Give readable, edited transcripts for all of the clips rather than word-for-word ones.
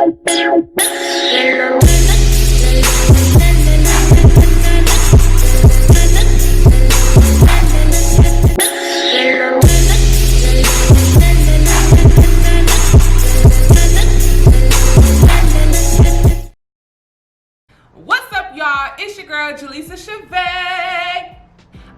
What's up, y'all? It's your girl, Jaleesa Chavez.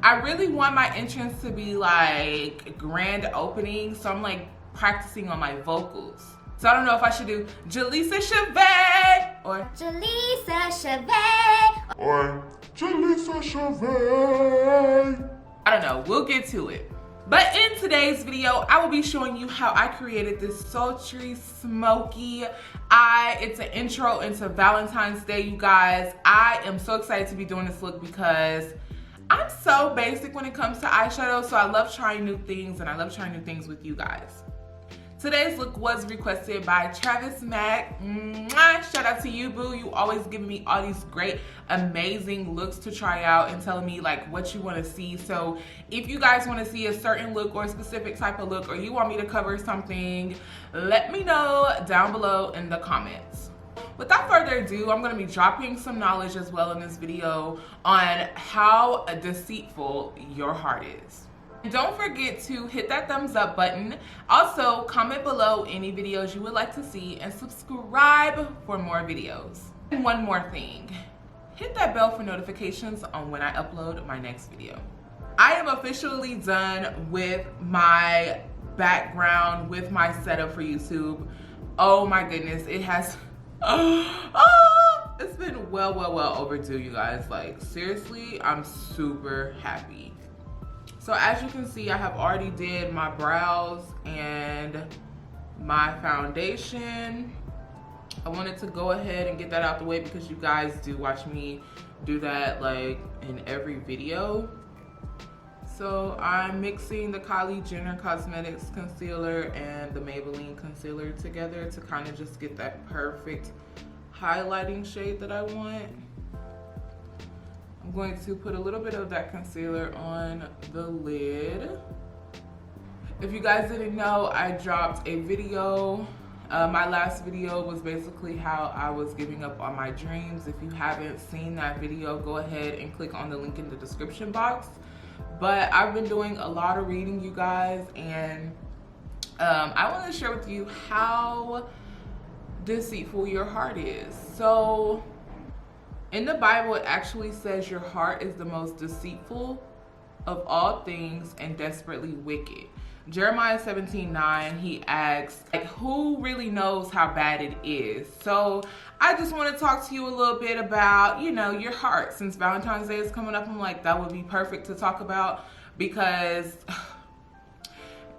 I really want my entrance to be like grand opening, so I'm like practicing on my vocals. So I don't know if I should do Jaleesa Chavez or Jaleesa Chavez or Jaleesa Chavez. I don't know, we'll get to it. But in today's video, I will be showing you how I created this sultry, smoky eye. It's an intro into Valentine's Day, you guys. I am so excited to be doing this look because I'm so basic when it comes to eyeshadow, so I love trying new things and I love trying new things with you guys. Today's look was requested by Travis Mack. Mwah! Shout out to you, boo. You always giving me all these great, amazing looks to try out and telling me like what you want to see. So if you guys want to see a certain look or a specific type of look, or you want me to cover something, let me know down below in the comments. Without further ado, I'm going to be dropping some knowledge as well in this video on how deceitful your heart is. Don't forget to hit that thumbs up button. Also, comment below any videos you would like to see and subscribe for more videos. And one more thing, hit that bell for notifications on when I upload my next video. I am officially done with my background, with my setup for YouTube. Oh my goodness, it has, it's been well overdue, you guys. Like seriously, I'm super happy. So as you can see, I have already did my brows and my foundation. I wanted to go ahead and get that out the way because you guys do watch me do that like in every video. So I'm mixing the Kylie Jenner Cosmetics concealer and the Maybelline concealer together to kind of just get that perfect highlighting shade that I want. I'm going to put a little bit of that concealer on the lid. If you guys didn't know, I dropped a video. My last video was basically how I was giving up on my dreams. If you haven't seen that video, go ahead and click on the link in the description box. But I've been doing a lot of reading, you guys, and I want to share with you how deceitful your heart is. So in the Bible, it actually says your heart is the most deceitful of all things and desperately wicked. Jeremiah 17:9, he asks, like, who really knows how bad it is? So I just want to talk to you a little bit about, you know, your heart. Since Valentine's Day is coming up, I'm like, that would be perfect to talk about because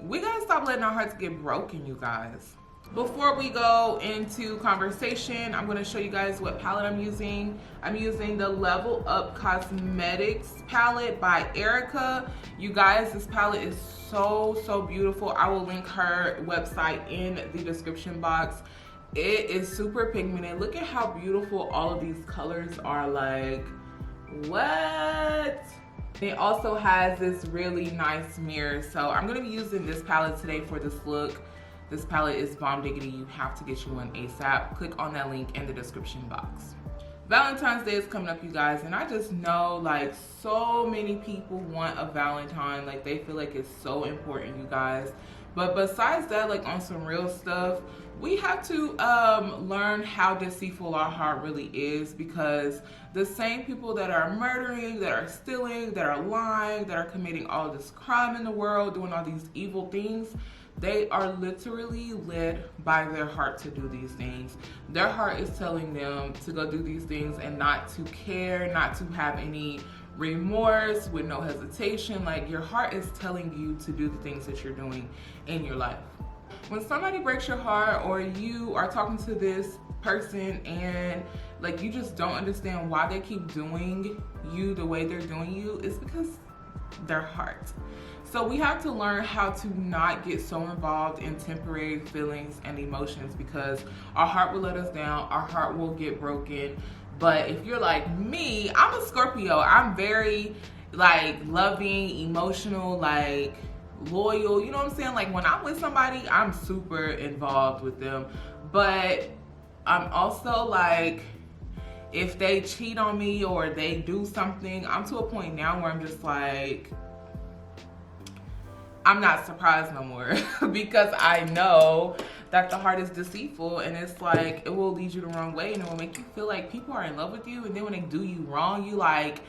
we gotta stop letting our hearts get broken, you guys. Before we go into conversation, I'm going to show you guys what palette I'm using. I'm using the Level Up Cosmetics palette by Erica. You guys, this palette is so beautiful. I will link her website in the description box. It is super pigmented. Look at how beautiful all of these colors are. Like, what? It also has this really nice mirror. So I'm going to be using this palette today for this look. This palette is bomb diggity. You have to get you one ASAP. Click on that link in the description box. Valentine's Day is coming up, you guys, and I just know like so many people want a Valentine. Like they feel like it's so important, you guys. But besides that, like on some real stuff, we have to learn how deceitful our heart really is, because the same people that are murdering, that are stealing, that are lying, that are committing all this crime in the world, doing all these evil things, they are literally led by their heart to do these things. Their heart is telling them to go do these things and not to care, not to have any remorse, with no hesitation. Like your heart is telling you to do the things that you're doing in your life. When somebody breaks your heart, or you are talking to this person and like you just don't understand why they keep doing you the way they're doing you, it's because their heart. So we have to learn how to not get so involved in temporary feelings and emotions, because our heart will let us down, our heart will get broken. But if you're like me, I'm a Scorpio. I'm very like loving, emotional, like loyal, you know what I'm saying? Like when I'm with somebody, I'm super involved with them. But I'm also like, if they cheat on me or they do something, I'm to a point now where I'm just like, I'm not surprised no more because I know that the heart is deceitful, and it's like it will lead you the wrong way, and it will make you feel like people are in love with you, and then when they do you wrong, you like,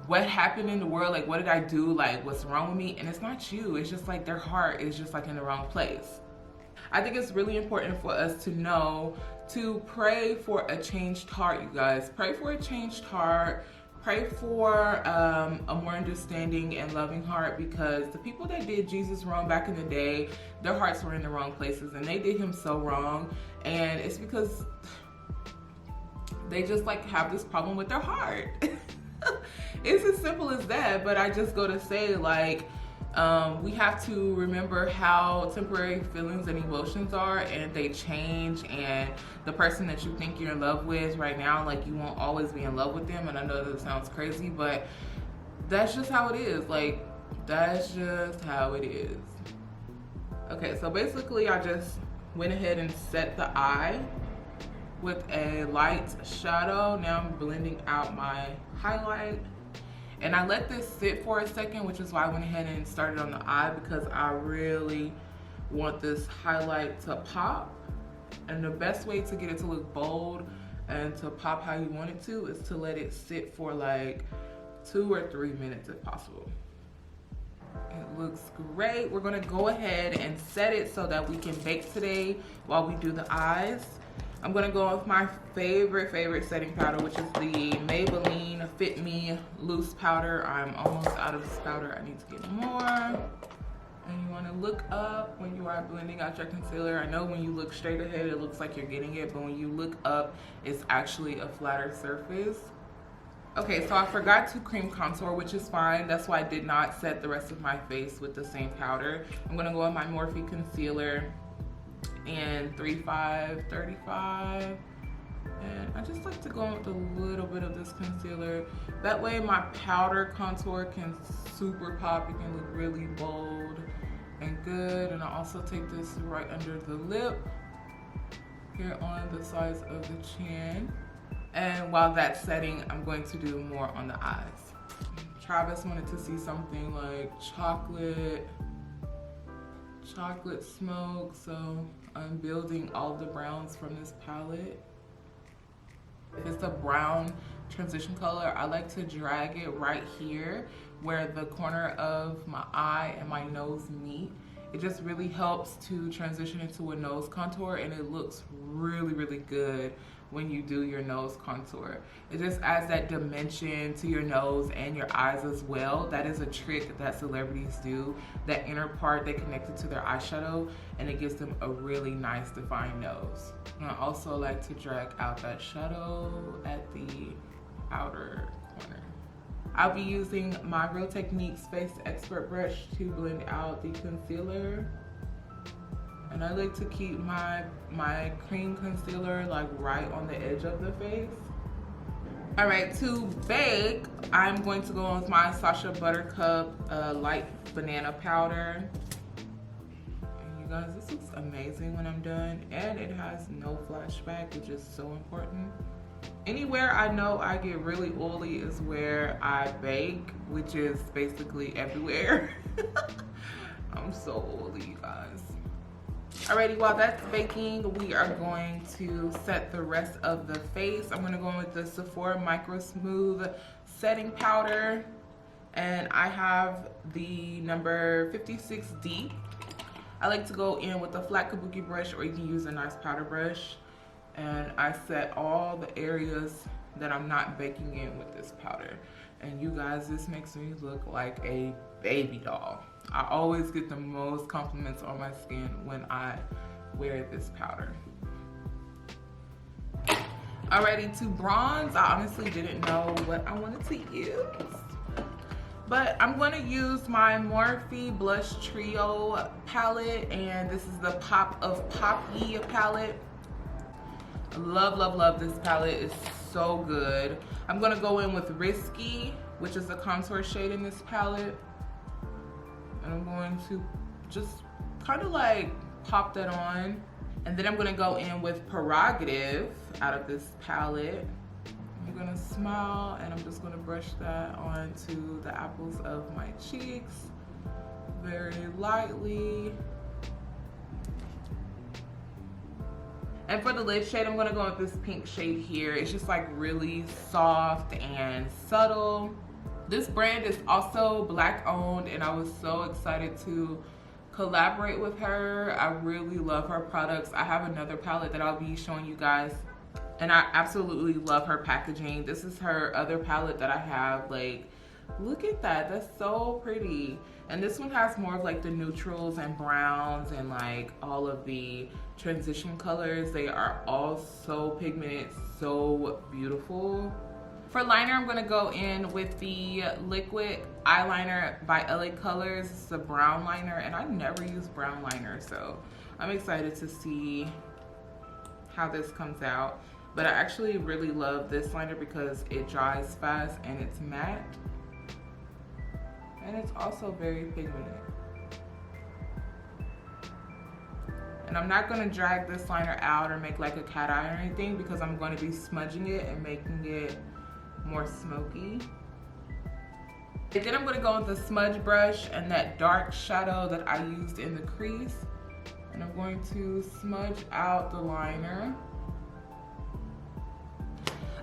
what happened in the world? Like, what did I do? Like, what's wrong with me? And it's not you. It's just like their heart is just like in the wrong place. I think it's really important for us to know to pray for a changed heart, you guys. Pray for a changed heart. Pray for a more understanding and loving heart, because the people that did Jesus wrong back in the day, their hearts were in the wrong places and they did him so wrong. And it's because they just like have this problem with their heart. It's as simple as that. But I just go to say, like, we have to remember how temporary feelings and emotions are, and they change, and the person that you think you're in love with right now, like, you won't always be in love with them. And I know that sounds crazy, but that's just how it is. Like, that's just how it is. Okay, so basically I just went ahead and set the eye with a light shadow. Now I'm blending out my highlight. And I let this sit for a second, which is why I went ahead and started on the eye, because I really want this highlight to pop. And the best way to get it to look bold and to pop how you want it to is to let it sit for like 2 or 3 minutes if possible. It looks great. We're gonna go ahead and set it so that we can bake today while we do the eyes. I'm gonna go with my favorite setting powder, which is the Maybelline Fit Me Loose Powder. I'm almost out of this powder. I need to get more. And you wanna look up when you are blending out your concealer. I know when you look straight ahead, it looks like you're getting it, but when you look up, it's actually a flatter surface. Okay, so I forgot to cream contour, which is fine. That's why I did not set the rest of my face with the same powder. I'm gonna go with my Morphe concealer in 3535, and I just like to go in with a little bit of this concealer. That way my powder contour can super pop. It can look really bold and good. And I also take this right under the lip, here on the sides of the chin. And while that's setting, I'm going to do more on the eyes. Travis wanted to see something like chocolate smoke, so I'm building all the browns from this palette. If it's a brown transition color, I like to drag it right here where the corner of my eye and my nose meet. It just really helps to transition into a nose contour, and it looks really good when you do your nose contour. It just adds that dimension to your nose and your eyes as well. That is a trick that celebrities do. That inner part, they connect it to their eyeshadow, and it gives them a really nice defined nose. And I also like to drag out that shadow at the outer corner. I'll be using my Real Techniques Face Expert brush to blend out the concealer. And I like to keep my cream concealer like right on the edge of the face. All right, to bake, I'm going to go in with my Sacha Buttercup light banana powder. And you guys, this looks amazing when I'm done, and it has no flashback, which is so important. Anywhere I know I get really oily is where I bake, which is basically everywhere. I'm so oily, you guys. Alrighty, while that's baking, we are going to set the rest of the face. I'm gonna go in with the Sephora Micro Smooth setting powder, and I have the number 56D. I like to go in with a flat kabuki brush, or you can use a nice powder brush. And I set all the areas that I'm not baking in with this powder. And you guys, this makes me look like a baby doll. I always get the most compliments on my skin when I wear this powder. Alrighty, to bronze, I honestly didn't know what I wanted to use. But I'm going to use my Morphe Blush Trio palette, and this is the Pop of Poppy palette. Love this palette. It's so good. I'm gonna go in with Risky, which is the contour shade in this palette, and I'm going to just kind of like pop that on. And then I'm gonna go in with Prerogative out of this palette. I'm gonna smile and I'm just gonna brush that onto the apples of my cheeks very lightly. And for the lid shade, I'm gonna go with this pink shade here. It's just like really soft and subtle. This brand is also Black owned and I was so excited to collaborate with her. I really love her products. I have another palette that I'll be showing you guys and I absolutely love her packaging. This is her other palette that I have. Like, look at that, that's so pretty. And this one has more of like the neutrals and browns and like all of the transition colors. They are all so pigmented, so beautiful. For liner, I'm gonna go in with the liquid eyeliner by LA Colors. It's a brown liner and I never use brown liner, so I'm excited to see how this comes out. But I actually really love this liner because it dries fast and it's matte. And it's also very pigmented. And I'm not gonna drag this liner out or make like a cat eye or anything because I'm gonna be smudging it and making it more smoky. And then I'm gonna go with the smudge brush and that dark shadow that I used in the crease. And I'm going to smudge out the liner.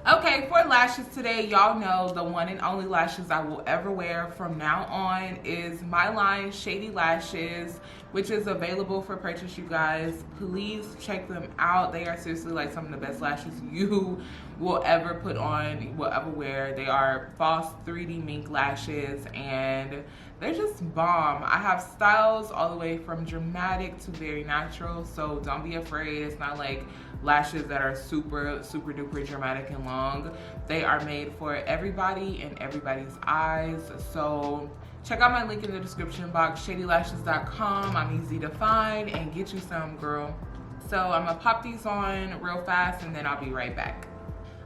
Okay, for lashes today, y'all know the one and only lashes I will ever wear from now on is My Line Shady Lashes, which is available for purchase, you guys. Please check them out. They are seriously like some of the best lashes you will ever put on, will ever wear. They are false 3D mink lashes and they're just bomb. I have styles all the way from dramatic to very natural, so don't be afraid. It's not like lashes that are super duper dramatic and long. They are made for everybody and everybody's eyes. So check out my link in the description box, shadylashes.com. I'm easy to find and get you some, girl. So I'm gonna pop these on real fast and then I'll be right back.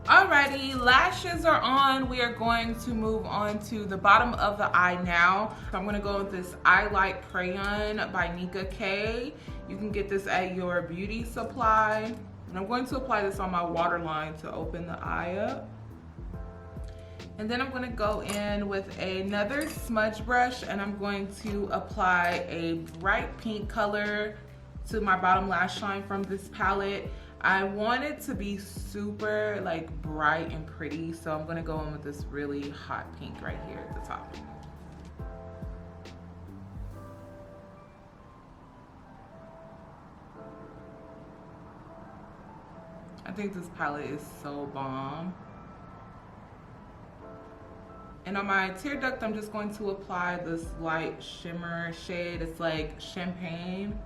Alrighty, lashes are on. We are going to move on to the bottom of the eye now. So I'm gonna go with this Eye Light Crayon by Nika K. You can get this at your beauty supply. And I'm going to apply this on my waterline to open the eye up. And then I'm gonna go in with another smudge brush and I'm going to apply a bright pink color to my bottom lash line from this palette. I want it to be super like bright and pretty, so I'm gonna go in with this really hot pink right here at the top. I think this palette is so bomb. And on my tear duct, I'm just going to apply this light shimmer shade. It's like champagne.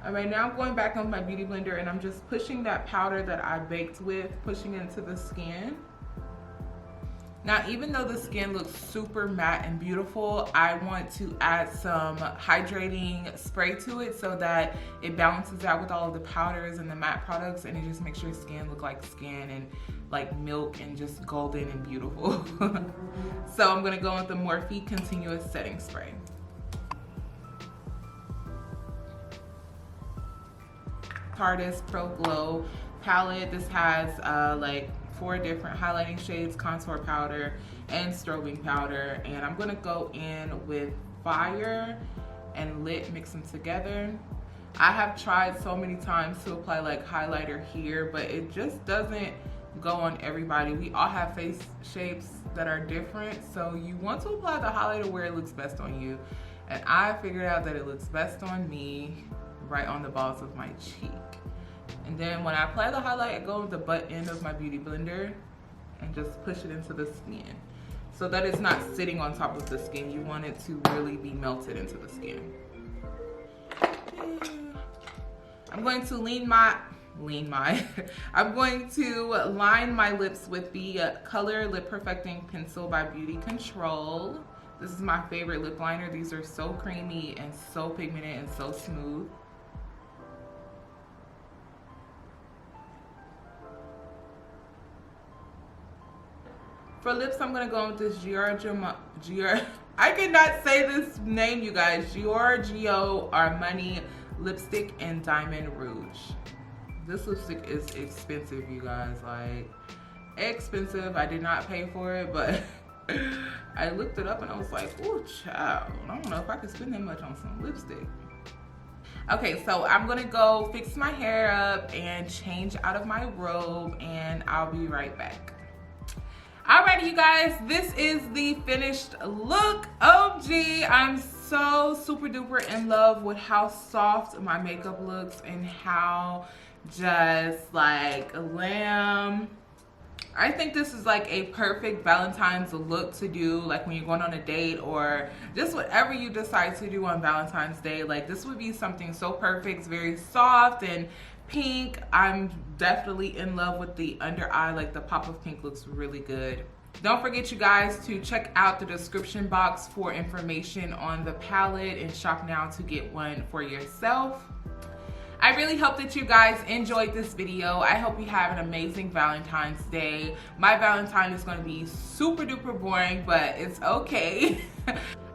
All right, now I'm going back on my beauty blender and I'm just pushing that powder that I baked with, pushing it into the skin. Now, even though the skin looks super matte and beautiful, I want to add some hydrating spray to it so that it balances out with all of the powders and the matte products and it just makes your skin look like skin and like milk and just golden and beautiful. So I'm gonna go with the Morphe Continuous Setting Spray. Tarte Pro Glow palette. This has like 4 different highlighting shades, contour powder, and strobing powder. And I'm gonna go in with Fire and Lit, mix them together. I have tried so many times to apply like highlighter here, but it just doesn't go on everybody. We all have face shapes that are different, so you want to apply the highlighter where it looks best on you. And I figured out that it looks best on me right on the balls of my cheek. And then when I apply the highlight, I go with the butt end of my beauty blender and just push it into the skin so that it's not sitting on top of the skin. You want it to really be melted into the skin. I'm going to I'm going to line my lips with the Color Lip Perfecting Pencil by Beauty Control. This is my favorite lip liner. These are so creamy and so pigmented and so smooth. For lips, I'm gonna go with this I cannot say this name, you guys. Giorgio Armani lipstick in Diamond Rouge. This lipstick is expensive, you guys, like expensive. I did not pay for it, but I looked it up and I was like, oh child, I don't know if I could spend that much on some lipstick. Okay, so I'm gonna go fix my hair up and change out of my robe, and I'll be right back. Alrighty, you guys, this is the finished look. OMG, I'm so super duper in love with how soft my makeup looks and how just like glam. I think this is like a perfect Valentine's look to do like when you're going on a date or just whatever you decide to do on Valentine's Day. Like this would be something so perfect. It's very soft and pink. I'm definitely in love with the under eye. Like the pop of pink looks really good. Don't forget, you guys, to check out the description box for information on the palette and shop now to get one for yourself. I really hope that you guys enjoyed this video. I hope you have an amazing Valentine's Day. My Valentine is going to be super duper boring, but it's okay.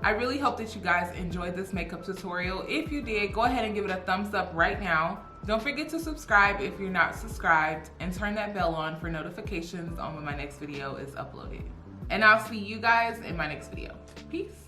I really hope that you guys enjoyed this makeup tutorial. If you did, go ahead and give it a thumbs up right now. Don't forget to subscribe if you're not subscribed, and turn that bell on for notifications on when my next video is uploaded. And I'll see you guys in my next video. Peace.